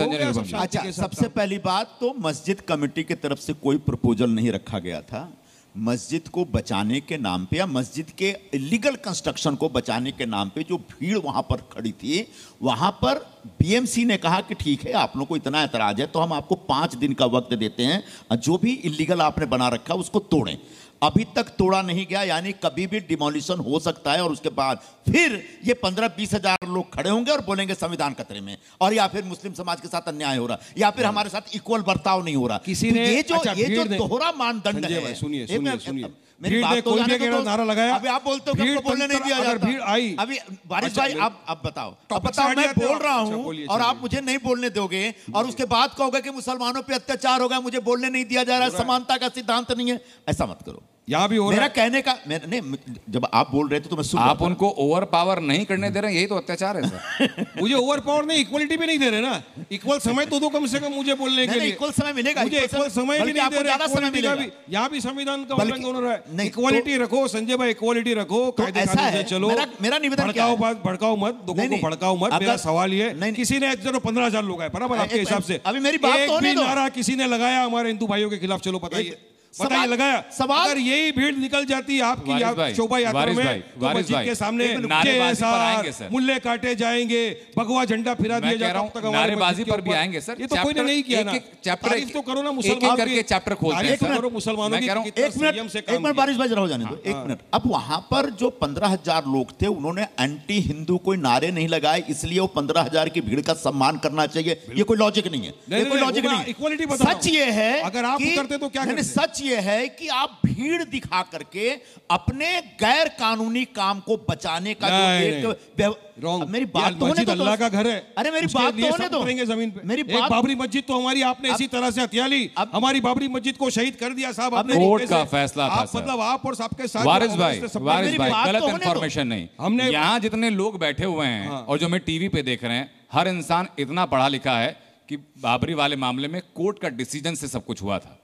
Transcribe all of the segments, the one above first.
अच्छा, सबसे पहली बात तो मस्जिद कमेटी की तरफ से कोई प्रपोजल नहीं रखा गया था। मस्जिद को बचाने के नाम पे या मस्जिद के इलीगल कंस्ट्रक्शन को बचाने के नाम पे जो भीड़ वहां पर खड़ी थी, वहां पर बीएमसी ने कहा कि ठीक है, आप लोगों को इतना ऐतराज है तो हम आपको 5 दिन का वक्त देते हैं, जो भी इलीगल आपने बना रखा उसको तोड़ें। अभी तक तोड़ा नहीं गया, यानी कभी भी डिमोलिशन हो सकता है और उसके बाद फिर ये 15-20 हजार लोग खड़े होंगे और बोलेंगे संविधान खतरे में, और या फिर मुस्लिम समाज के साथ अन्याय हो रहा, या फिर हमारे साथ इक्वल बर्ताव नहीं हो रहा। किसी ने ये जो दोहरा मानदंड है। सुनिए, मेरी बात तो जाने दो, नारा लगाया। अभी आप बोलते हो कि हमको बोलने नहीं दिया जाता। भीड़ आई। अभी वारिस भाई अब बताओ, मैं बोल रहा हूं और आप मुझे नहीं बोलने दोगे और उसके बाद कहोगे कि मुसलमानों पे अत्याचार हो गया, मुझे बोलने नहीं दिया जा रहा है, समानता का सिद्धांत नहीं है। ऐसा मत करो। यहाँ भी हो मेरा कहने का नहीं, जब आप बोल रहे थे तो मैं सुन रहा था। आप उनको ओवर पावर नहीं करने दे रहे, यही तो अत्याचार है सर। मुझे ओवर पावर नहीं, इक्वलिटी भी नहीं दे रहे ना। इक्वल समय तो दो कम से कम मुझे बोलने के लिए। इक्वल समय मिलेगा, मुझे इक्वल समय भी नहीं दे रहे। यहाँ भी संविधान का उल्लंघन हो रहा है। इक्वालिटी रखो संजय भाई, इक्वालिटी रखो, कायदे कानून से चलो। मेरा निवेदन, भड़काओ मत, लोगों को भड़काओ मत। मेरा सवाल ये, किसी ने 15,000 लोग आए बराबर आपके हिसाब से, अभी मेरी बात तो होने दो। नारा किसी ने लगाया हमारे हिंदू भाइयों के खिलाफ, चलो बताइए लगाया सवाल। अगर यही भीड़ निकल जाती है आपकी शोभा यात्रा में, तो मस्जिद के सामने मुल्ले काटे जाएंगे, भगवा झंडा फिरा दिया जाएगा। नारेबाजी पर भी आएंगे सर। ये तो कोई नहीं किया ना। चैप्टर तो करो ना, मुसलमान करके चैप्टर खोलते हैं मुसलमानों की। एक मिनट बारिश भाई जरा हो जाने दो, एक मिनट। अब वहां पर जो 15,000 लोग थे, उन्होंने एंटी हिंदू कोई नारे नहीं लगाए, इसलिए वो 15,000 की भीड़ का सम्मान करना चाहिए। ये कोई लॉजिक नहीं है, कोई लॉजिक नहीं। सच ये है, अगर आप करते तो क्या करते? सच ये है कि आप भीड़ दिखा करके अपने गैर कानूनी काम को बचाने का जो एक मेरी बात तो होने दो। अल्लाह का घर है। अरे मेरी बात तो होने दो। जमीन पे मेरी बात, बाबरी मस्जिद तो हमारी आपने इसी तरह से हत्या ली। हमारी बाबरी मस्जिद को शहीद कर दिया साहब आपने। कोर्ट का फैसला था सर। मतलब आप और सबके साथ। वारिस भाई गलत इंफॉर्मेशन नहीं। हमने यहाँ जितने लोग बैठे हुए हैं और जो मैं टीवी पे देख रहे हैं, हर इंसान इतना पढ़ा लिखा है कि बाबरी वाले मामले में कोर्ट का डिसीजन से सब कुछ हुआ था।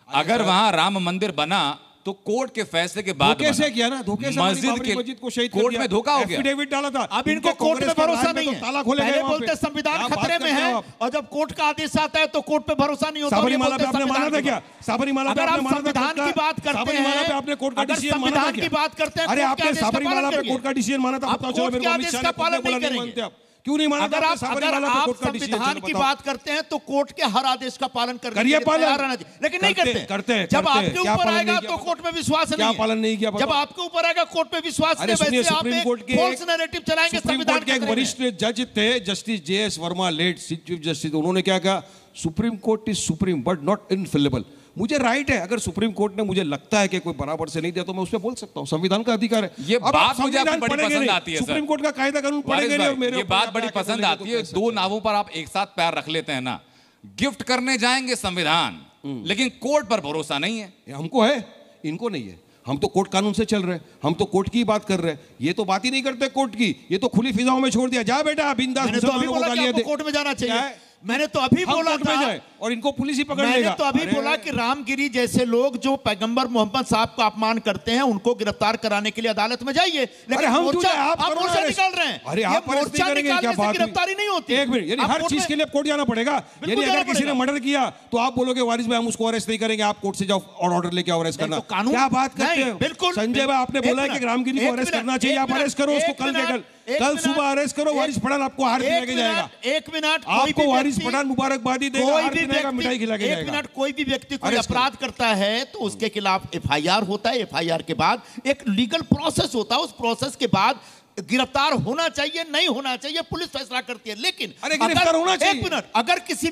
अगर वहां राम मंदिर बना तो कोर्ट के फैसले के बाद कैसे किया ना, धोखे से मस्जिद को शहीद कोर्ट में धोखा हो गया। एफिडेविट डाला था। अब इनको कोर्ट पे भरोसा नहीं है। ताला खोले पहले बोलते संविधान खतरे में है, और जब कोर्ट का आदेश आता है तो कोर्ट पे भरोसा नहीं होता। सबरीमाला पे आपने माना था क्या? सबरीमाला पे आपने माना था? संविधान की बात करते हैं, आपने कोर्ट का डिसीजन माना था? की बात करते हैं, अरे आपने सबरीमाला पे कोर्ट का डिसीजन माना था? बताओ चलो मेरे को, अमित शाह ने पालन नहीं करेंगे आप क्यों नहीं माना? अगर आप संविधान की बात करते हैं तो कोर्ट के हर आदेश का पालन करिए, लेकिन नहीं करते हैं। जब आपके ऊपर आएगा तो कोर्ट में विश्वास नहीं, पालन नहीं किया। जब आपके ऊपर आएगा कोर्ट में विश्वास नहीं, वैसे आप एक फॉल्स नैरेटिव चलाएंगे। संविधान के एक वरिष्ठ जज थे, justice JS Verma, late chief justice, उन्होंने क्या कहा? Supreme court is supreme but not infallible. मुझे राइट है, अगर सुप्रीम कोर्ट ने मुझे लगता है कि कोई बराबर से नहीं दिया तो मैं उस पर बोल सकता हूं, संविधान का अधिकार है। ये बात मुझे आपकी बड़ी पसंद आती है सर। सुप्रीम कोर्ट का कायदा कानून पढ़ेंगे नहीं और मेरे ये बात बड़ी पसंद आती है। दो नावों पर आप एक साथ पैर रख लेते हैं ना। गिफ्ट करने जाएंगे संविधान, लेकिन कोर्ट पर भरोसा नहीं है। हमको है, इनको नहीं है। हम तो कोर्ट कानून से चल रहे हैं, हम तो कोर्ट की बात कर रहे हैं। ये तो बात ही नहीं करते कोर्ट की, ये तो खुली फिजाओं में छोड़ दिया। जा बेटा बिंदास, कोर्ट में जाना चाहिए। मैंने तो अभी बोला था, और इनको पुलिस ही पकड़ लेगा। मैंने तो अभी बोला कि रामगिरी जैसे लोग जो पैगंबर मोहम्मद साहब का अपमान करते हैं, उनको गिरफ्तार कराने के लिए अदालत में जाइए। लेकिन हम मोर्चा निकाल रहे हैं। अरे आप मोर्चा निकालने से गिरफ्तारी नहीं होती। एक मिनट, यानी हर चीज के लिए कोर्ट जाना पड़ेगा। यानी अगर किसी ने मर्डर किया तो आप बोलोगे वारिस भाई हम उसको अरेस्ट नहीं करेंगे, आप कोर्ट से जाओ और ऑर्डर लेके आओ अरेस्ट करना। क्या बात करते हैं? बिल्कुल संजय भाई, आपने बोला है कि रामगिरी को अरेस्ट करना चाहिए, आप अरेस्ट करो उसको कल सुबह अरेस्ट करो। वारिस पठान आपको हार लेके जाएगा। एक मिनट, आपको वारिस पठान मुबारकबादी देगा, मिठाई खिला के जाएगा। एक मिनट, कोई भी व्यक्ति कोई अपराध करता है तो उसके खिलाफ FIR होता है। FIR के बाद एक लीगल प्रोसेस होता है, उस प्रोसेस के बाद गिरफ्तार होना चाहिए नहीं होना चाहिए पुलिस फैसला करती है। लेकिन गिरफ्तार होना चाहिए। एक मिनट, अगर किसी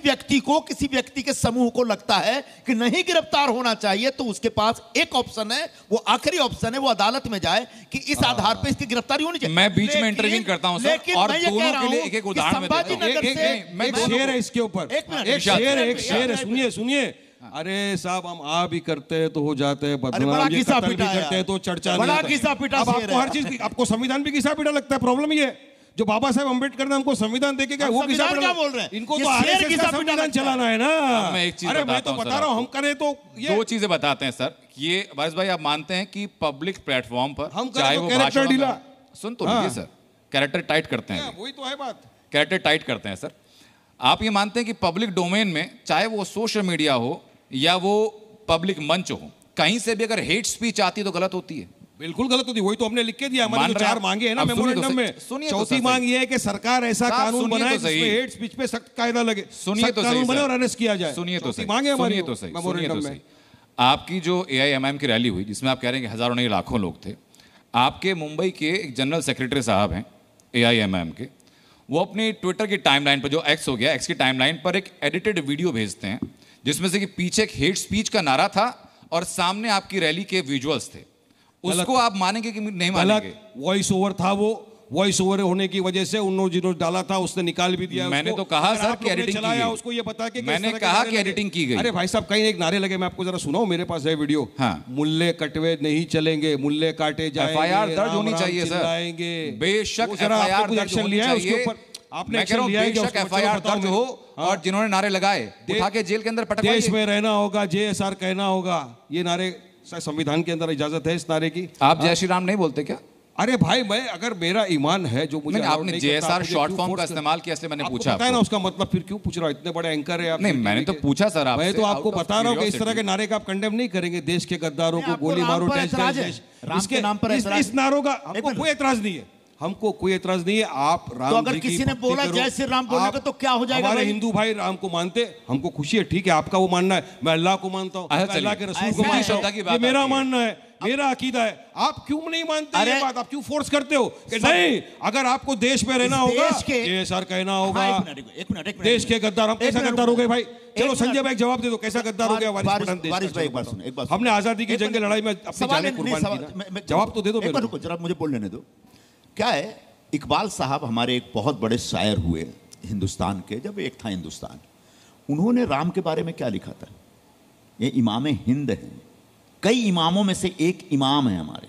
व्यक्ति के समूह को लगता है कि नहीं गिरफ्तार होना चाहिए तो उसके पास एक ऑप्शन है, वो आखिरी ऑप्शन है, वो अदालत में जाए कि इस आधार पर इसकी गिरफ्तारी होनी चाहिए। मैं बीच में इंटरव्यू करता हूं सर, और दोनों के लिए एक उदाहरण देता हूं। एक शेर है इसके ऊपर, एक शेर है, सुनिए। अरे साहब, हम आ भी करते हैं तो हो जाते हैं बदनाम, ये कत्ल भी करते हैं तो चर्चा नहीं होता। अब आपको हर चीज, आपको संविधान भी घिसा पीटा लगता है। प्रॉब्लम ये जो बाबा साहेब अम्बेडकर ने हमको संविधान देके गए, वो घिसा पीटा बोल रहे हैं। इनको तो RSS का संविधान चलाना है ना। अरे मैं तो बता रहा हूँ, हम करें तो दो चीजें बताते हैं सर। ये वारिस भाई, आप मानते हैं कि पब्लिक प्लेटफॉर्म पर हम चाहे वो कैरेक्टर ढीला, सुन तो लीजिए सर, कैरेक्टर टाइट करते हैं। वही तो है बात, कैरेक्टर टाइट करते हैं सर। आप ये मानते हैं कि पब्लिक डोमेन में, चाहे वो सोशल मीडिया हो या वो पब्लिक मंच हो, कहीं से भी अगर हेट स्पीच आती है तो गलत होती है? बिल्कुल गलत होती है। वही तो हमने लिख के दिया, हमारी जो 4 मांगे हैं ना मेमोरेंडम में। चौथी मांग ये है कि सरकार ऐसा कानून बनाए जिसमें हेट स्पीच पे सख्त कायदा लगे, सुनिए तो कानून बने और अरेस्ट किया जाए। सुनिए तो सही, मांगे हमारी तो सही, मेमोरेंडम में। आपकी जो AIMIM की रैली हुई, जिसमें आप कह रहे हैं कि हजारों नहीं लाखों लोग थे, आपके मुंबई के एक जनरल सेक्रेटरी साहब हैं AIMIM के, वो अपनी ट्विटर की टाइमलाइन पर, जो एक्स हो गया, एक्स की टाइमलाइन पर एक एडिटेड वीडियो भेजते हैं जिसमें से कि पीछे एक हेट स्पीच का नारा था और सामने आपकी रैली के विजुअल्स थे। उसको आप मानेंगे कि नहीं मानेंगे? वॉइस ओवर था, वो वॉइस ओवर होने की वजह से उन्होंने जिन्होंने डाला था उसने निकाल भी दिया। मैंने तो कहा सर कि एडिटिंग की गई। उसको ये बता के मैंने कहा कि एडिटिंग की गई। अरे भाई साहब, कहीं एक नारे लगे, मैं आपको जरा सुनाऊं, मेरे पास है वीडियो। हाँ। मुल्ले कटवे नहीं चलेंगे, मुल्ले काटे जाएंगे, FIR दर्ज होनी चाहिए सर, बेशक FIR दर्ज होनी चाहिए। आपने बेशक FIR दर्ज हो और जिन्होंने नारे लगाए उठा के जेल के अंदर पटकवाइए। देश में रहना होगा, JSR कहना होगा, ये नारे संविधान के अंदर इजाजत है इस नारे की। आप जय श्री राम नहीं बोलते क्या? अरे भाई, मैं अगर मेरा ईमान है जो मुझे, आपने JSR शॉर्ट फॉर्म का इस्तेमाल किया, इसलिए मैंने पूछा। पता है ना उसका मतलब, फिर क्यों पूछ रहा हो? इतने बड़े एंकर है आप। नहीं, मैंने तो पूछा सर आपसे। मैं तो आपको बता रहा हूँ कि इस तरह के नारे का आप कंडेम नहीं करेंगे। देश के गद्दारों को गोली मारो, इसके नाम पर इस नारों का हमको कोई एतराज नहीं है, हमको कोई एतराज नहीं है। आप राम, तो अगर किसी ने बोला जय श्री राम बोलने का तो क्या हो जाएगा? हमारे हिंदू भाई राम को मानते, हमको खुशी है, ठीक है, आपका वो मानना है, मैं अल्लाह को मानता हूँ, अल्लाह के रसूल को मानता हूँ, ये मेरा मानना है, मेरा अकीदा है। आप क्यों नहीं मानते ये बात? आप क्यों फोर्स करते हो कि नहीं, अगर आपको देश में रहना होगा, JSR कहना होगा। देश के गद्दार, हम कैसा गद्दार हो गए भाई? चलो संजय भाई जवाब दे दो, कैसा गद्दार हो गया वारिस पठान? एक बार सुनो, हमने आजादी की जंग की लड़ाई में अपनी जानें कुर्बान की, जवाब तो दे दो। जरा मुझे बोल लेने दो। क्या है, इकबाल साहब हमारे एक बहुत बड़े शायर हुए हिंदुस्तान के, जब एक था हिंदुस्तान, उन्होंने राम के बारे में क्या लिखा था? ये इमाम हिंद हैं, कई इमामों में से एक इमाम है हमारे।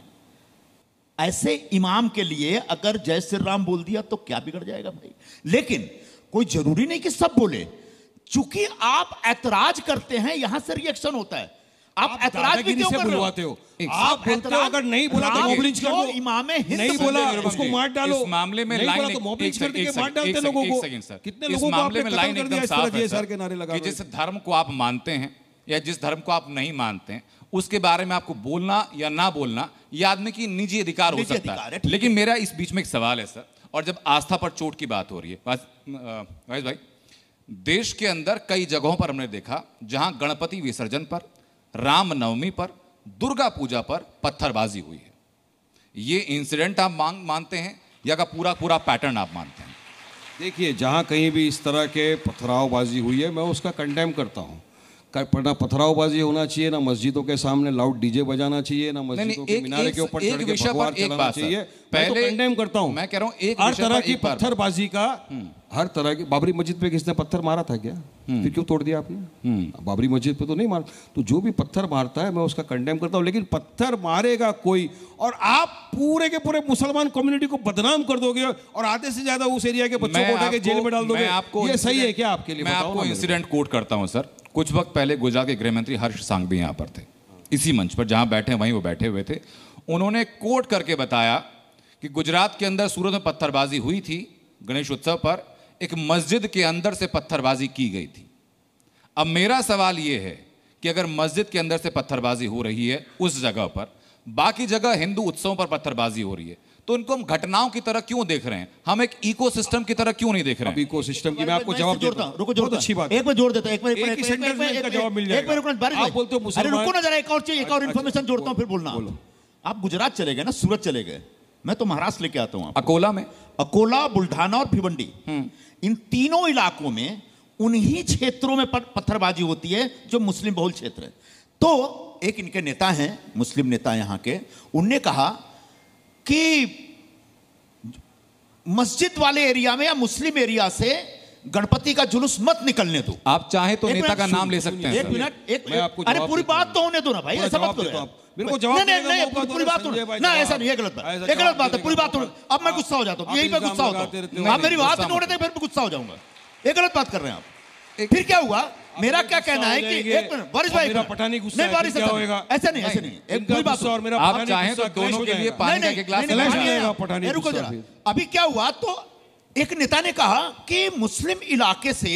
ऐसे इमाम के लिए अगर जय श्री राम बोल दिया तो क्या बिगड़ जाएगा भाई? लेकिन कोई जरूरी नहीं कि सब बोले, चूंकि आप ऐतराज करते हैं, यहां से रिएक्शन होता है। आप ऐतराज भी क्यों कर रहे हो? आप बोलते हो अगर नहीं बोला तो मोब लिंच कर दो। इमाम हिंद नहीं बोला उसको मार डालो। इस मामले में लाइन तो मोब लिंच करके मार डालते लोगों को। कितने लोगों को आपने कत्ल कर दिया इस तरह JSR के नारे लगा के? जिस धर्म को आप मानते हैं या जिस धर्म को आप नहीं मानते हैं, उसके बारे में आपको बोलना या ना बोलना ये आदमी की निजी अधिकार हो सकता है। लेकिन मेरा इस बीच में एक सवाल है सर, और जब आस्था पर चोट की बात हो रही है, वाइस भाई, देश के अंदर कई जगहों पर हमने देखा जहां गणपति विसर्जन पर, रामनवमी पर, दुर्गा पूजा पर पत्थरबाजी हुई है। ये इंसिडेंट आप मानते हैं या का पूरा पूरा पैटर्न आप मानते हैं? देखिए, जहां कहीं भी इस तरह के पथरावबाजी हुई है, मैं उसका कंडेम करता हूं। ना पथरावबाजी होना चाहिए, ना मस्जिदों के सामने लाउड डीजे बजाना चाहिए, ना मस्जिदों के मीनारे के ऊपर चढ़ के भगवान चलाना चाहिए। पहले कंडेम करता हूं। मैं कह रहा हूं हर तरह की पत्थरबाजी का, हर तरह की। बाबरी मस्जिद पे किसने पत्थर मारा था क्या? फिर क्यों तोड़ दिया आपने? बाबरी मस्जिद पे तो नहीं मारा। तो जो भी पत्थर मारता है मैं उसका कंडेम करता हूं, लेकिन पत्थर मारेगा कोई और आप पूरे के पूरे मुसलमान कम्युनिटी को बदनाम कर दोगे और आधे से ज्यादा उस एरिया के बच्चों को उठा के जेल में डाल दोगे, ये सही है क्या आपके लिए? मैं आपको इंसिडेंट कोट करता हूं सर। कुछ वक्त पहले गुजरात के गृह मंत्री हर्ष सांघवी यहां पर थे, इसी मंच पर जहां बैठे वहीं वो बैठे हुए थे। उन्होंने कोट करके बताया कि गुजरात के अंदर सूरत में पत्थरबाजी हुई थी गणेश उत्सव पर, एक मस्जिद के अंदर से पत्थरबाजी की गई थी। अब मेरा सवाल यह है कि अगर मस्जिद के अंदर से पत्थरबाजी हो रही है उस जगह पर, बाकी जगह हिंदू उत्सवों पर पत्थरबाजी हो रही है, तो इनको हम घटनाओं की तरह क्यों देख रहे हैं? हम एक इकोसिस्टम की तरह क्यों नहीं देख रहे हैं? इकोसिस्टम की मैं आपको जवाब देता हूं। रुको, बहुत अच्छी बात। एक बार जोड़ देता हूं, एक सेंटेंस में इसका जवाब मिल जाएगा। आप बोलते हो मुसलमान। अरे रुको ना जरा, एक और इंफॉर्मेशन जोड़ता हूं फिर बोलना। आप गुजरात चले गए ना, सूरत चले गए, मैं तो महाराष्ट्र लेके आता हूं। अकोला में, अकोला, बुल्ढाना और भिवंडी, इन तीनों इलाकों में उन्हीं क्षेत्रों में पत्थरबाजी होती है जो मुस्लिम बहुल क्षेत्र है। तो एक इनके नेता हैं, मुस्लिम नेता यहां के, उनने कहा कि मस्जिद वाले एरिया में या मुस्लिम एरिया से गणपति का जुलूस मत निकलने दो। आप चाहे तो नेता का नाम ले सकते हैं। एक मिनट, अरे पूरी बात तो होने दो ना भाई, ऐसा मत करो। मेरे को जवाब नहीं, पूरी बात तो ना, ऐसा नहीं, ये गलत बात, ये गलत बात है, पूरी बात तो। अब मैं गुस्सा हो जाता हूँ, यही पे गुस्सा होता हूँ। आप मेरी बात नहीं उड़ते, फिर गुस्सा हो जाऊंगा। ये गलत बात कर रहे हैं आप। फिर क्या हुआ? मेरा क्या कहना है कि एक मिनट वारिस भाई, पठानी गुस्सा नहीं वारिस, ऐसा नहीं, ऐसा नहीं, एक पूरी बात और मेरा आप चाहें तो दोनों के लिए पानी का गिलास ले जाएगा। रुको जरा, अभी क्या हुआ? तो एक नेता ने कहा कि मुस्लिम इलाके से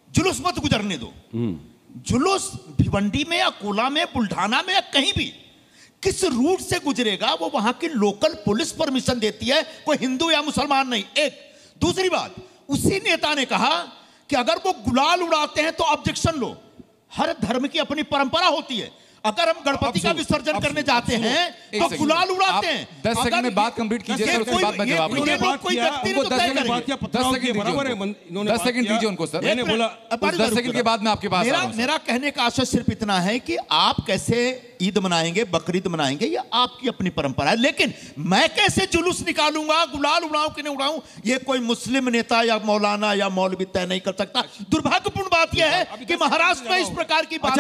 जुलूस मत गुजरने दो। जुलूस भिवंडी में या कोला में, बुल्ढाना में या कहीं भी किस रूट से गुजरेगा वो वहां की लोकल पुलिस परमिशन देती है, कोई हिंदू या मुसलमान नहीं। एक दूसरी बात, उसी नेता ने कहा कि अगर वो गुलाल उड़ाते हैं तो ऑब्जेक्शन लो। हर धर्म की अपनी परंपरा होती है। अगर हम गणपति का विसर्जन करने जाते हैं तो गुलाल उड़ाते हैं। 10 सेकंड में बात कंप्लीट कीजिए, फिर उसके बाद मैं जवाब दूंगा। 10 सेकंड दीजिए उनको सर। मैंने बोला 10 सेकंड के बाद मैं आपके पास आऊंगा। मेरा कहने का आशय सिर्फ इतना है कि आप कैसे ईद मनाएंगे, बकरीद मनाएंगे, ये आपकी अपनी परंपरा है, लेकिन मैं कैसे जुलूस निकालूंगा, गुलाल उड़ाऊं कि नहीं उड़ाऊं, ये कोई मुस्लिम नेता या मौलाना या मौलवी तय नहीं कर सकता। दुर्भाग्यपूर्ण बात यह है कि महाराष्ट्र में इस प्रकार की बात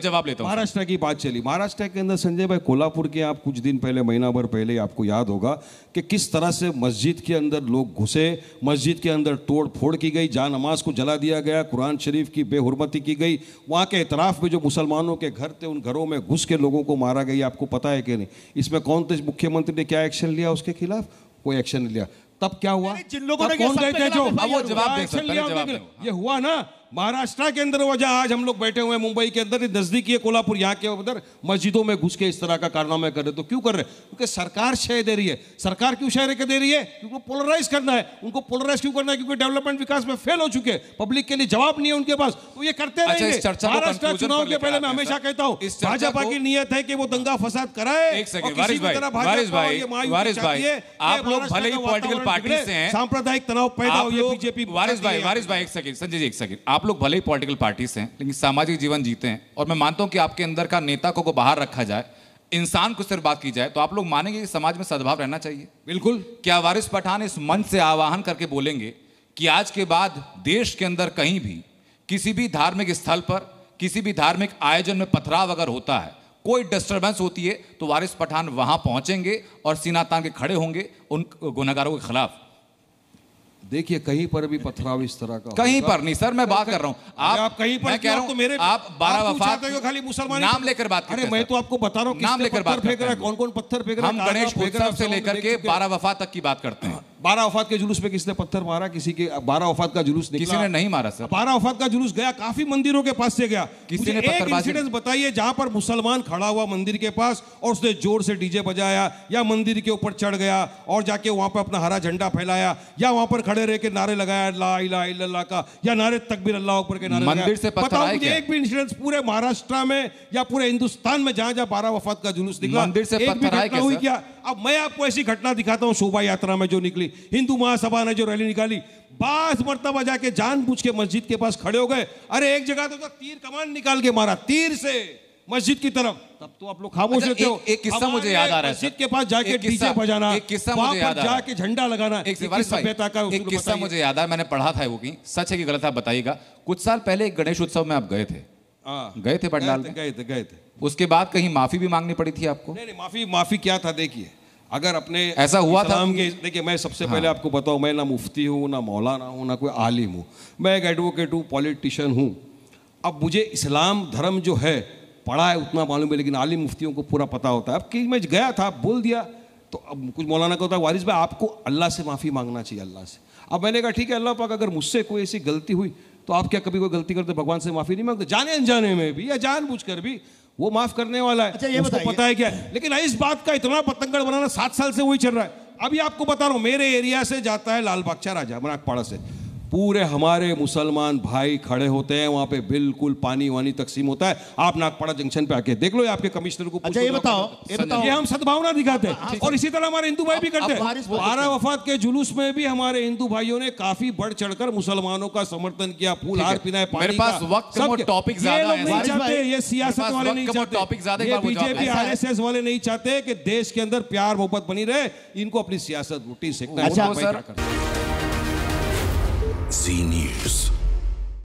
जवाब लेता हूं। महाराष्ट्र की बात चली, महाराष्ट्र के अंदर संजय भाई कोल्हापुर के आप कुछ दिन पहले, महीना भर पहले आपको याद होगा कि किस तरह से मस्जिद के अंदर लोग घुसे, मस्जिद के अंदर तोड़ फोड़ की गई, जान नमाज को जला दिया गया, कुरान शरीफ की बेहुरमती की गई, वहाँ के इतराफ में जो मुसलमानों के घर थे उन घरों में घुस के लोगों को मारा गया। आपको पता है कि नहीं? इसमें कौन थे मुख्यमंत्री ने क्या एक्शन लिया उसके खिलाफ? कोई एक्शन नहीं लिया। तब क्या हुआ? जिन लोगों ने कौन गए थे जो वो जवाब दे सकते हैं? ये हुआ ना महाराष्ट्र के अंदर, वजह आज हम लोग बैठे हुए मुंबई के अंदर, नजदीकी है कोल्हापुर, यहाँ के उधर मस्जिदों में घुस के इस तरह का कारनामा कर रहे। तो क्यों कर रहे? क्योंकि सरकार शय दे रही है। सरकार क्यों शय दे रही है? क्योंकि पोलराइज करना है। उनको पोलराइज क्यों करना है? क्योंकि डेवलपमेंट विकास में फेल हो चुके हैं, पब्लिक के लिए जवाब नहीं है उनके पास, तो ये करते रहेंगे। महाराष्ट्र चुनाव के पहले मैं हमेशा कहता हूँ भाजपा की नीयत है कि वो दंगा फसाद कराए। आप लोग भले ही पॉलिटिकल पार्टी से हैं, सांप्रदायिक तनाव पैदा हो, बीजेपी। वारिस भाई एक सेकंड, संजय जी एक सेकंड। आप लोग भले ही पॉलिटिकल पार्टी से हैं लेकिन सामाजिक जीवन जीते हैं, और मैं मानता हूं कि आपके अंदर का नेता को बाहर रखा जाए, इंसान को सिर्फ बात की जाए, तो आप लोग मानेंगे कि समाज में सद्भाव रहना चाहिए। बिल्कुल। क्या वारिस पठान इस मंच से आह्वान करके बोलेंगे कि आज के बाद देश के अंदर कहीं भी किसी भी धार्मिक स्थल पर, किसी भी धार्मिक आयोजन में पथराव अगर होता है, कोई डिस्टर्बेंस होती है, तो वारिस पठान वहां पहुंचेंगे और सीना तान के खड़े होंगे उन गुनहगारों के खिलाफ? देखिए कहीं पर भी पथराव इस तरह का कहीं पर नहीं सर, मैं बात कर रहा हूं। आप कहीं पर, मैं कह रहा हूं, तो मेरे आप 12 वफात खाली मुसलमान नाम लेकर बात करते हैं। मैं तो आपको बता रहा हूं नाम लेकर बात फेंक रहा है, कौन कौन पत्थर फेंक रहा है। हम गणेश उत्सव से लेकर के 12 वफात तक की बात करते हैं। 12 वफात के जुलूस में किसने पत्थर मारा? किसी के 12 वफात का जुलूस निकला? किसी ने नहीं मारा सर। 12 वफात का जुलूस गया, काफी मंदिरों के पास से गया। किसी ने इंसिडेंस बताइए जहां पर मुसलमान खड़ा हुआ मंदिर के पास और उसने जोर से डीजे बजाया, या मंदिर के ऊपर चढ़ गया और जाके वहां पर अपना हरा झंडा फैलाया, या वहां पर खड़े रह के नारे लगाया ला इलाहा इल्लल्लाह का, या नारे तकबीर अल्लाह अकबर के नारे मंदिर से पत्थर आए क्या? एक भी इंसिडेंस पूरे महाराष्ट्र में या पूरे हिंदुस्तान में जहां जहां 12 वफात का जुलूस निकला, मंदिर से पत्थर आए क्या? अब मैं आपको ऐसी घटना दिखाता हूं, शोभा यात्रा में जो निकली, हिंदू महासभा ने जो रैली निकाली, 22 मरतबा जाके जानबूझ के मस्जिद के पास खड़े हो गए। अरे एक जगह तो तीर कमान निकाल के मारा, तीर से मस्जिद की तरफ। तब तो आप लोग खामोश रहते हो। एक किस्सा मुझे याद आ रहा है, मस्जिद के पास जाके डीजे बजाना, एक किस्सा मुझे याद आ रहा है, जाके झंडा लगाना, एक किस्सा मुझे याद है, मैंने पढ़ा था वो की, सच है कि गलत है बताइएगा। कुछ साल पहले एक गणेश उत्सव में आप गए थे, गए थे पंडाल में? गए थे। उसके बाद कहीं माफी भी मांगनी पड़ी थी आपको? नहीं, माफी क्या था? देखिए अगर अपने ऐसा हुआ था, देखिए मैं सबसे पहले आपको बताऊं, मैं ना मुफ्ती हूं, ना मौलाना हूं, ना कोई आलिम हूं, मैं एक एडवोकेट हूं, पॉलिटिशियन हूं। अब मुझे इस्लाम धर्म जो है पढ़ा है उतना मालूम है, लेकिन आलिम मुफ्तियों को पूरा पता होता है। अब कि मैं गया था, बोल दिया, तो अब कुछ मौलाना का होता है, वारिस भाई आपको अल्लाह से माफ़ी मांगना चाहिए, अल्लाह से। अब मैंने कहा ठीक है अल्लाह पाक, अगर मुझसे कोई ऐसी गलती हुई तो आप क्या कभी कोई गलती करते भगवान से माफ़ी नहीं मांगते? जाने अनजाने में भी या जानबूझकर भी, वो माफ़ करने वाला है। अच्छा, ये उसको पता है क्या है। लेकिन इस बात का इतना पतंगड़ बनाना 7 साल से वही चल रहा है। अभी आपको बता रहा हूँ, मेरे एरिया से जाता है लाल बागचा राजा मनाकपाड़ा से, पूरे हमारे मुसलमान भाई खड़े होते हैं वहां पे, बिल्कुल पानी वानी तकसीम होता है। आप नागपाड़ा जंक्शन पे आके देख लो, आपके कमिश्नर को अच्छा, ये बताओ, ये हम सद्भावना दिखाते हैं। और इसी तरह हमारे हिंदू भाई भी करते हैं। 12 वफात के जुलूस में भी हमारे हिंदू भाइयों ने काफी बढ़ चढ़कर मुसलमानों का समर्थन किया, फूल हार पिनाए, मेरे पास वक्त कम, टॉपिक ज्यादा है, ये सियासत वाले नहीं चाहते, ये बीजेपी आरएसएस वाले नहीं चाहते कि देश के अंदर प्यार मोहब्बत बनी रहे। इनको अपनी सियासत रोटी सेकना है। अच्छा, Zee News.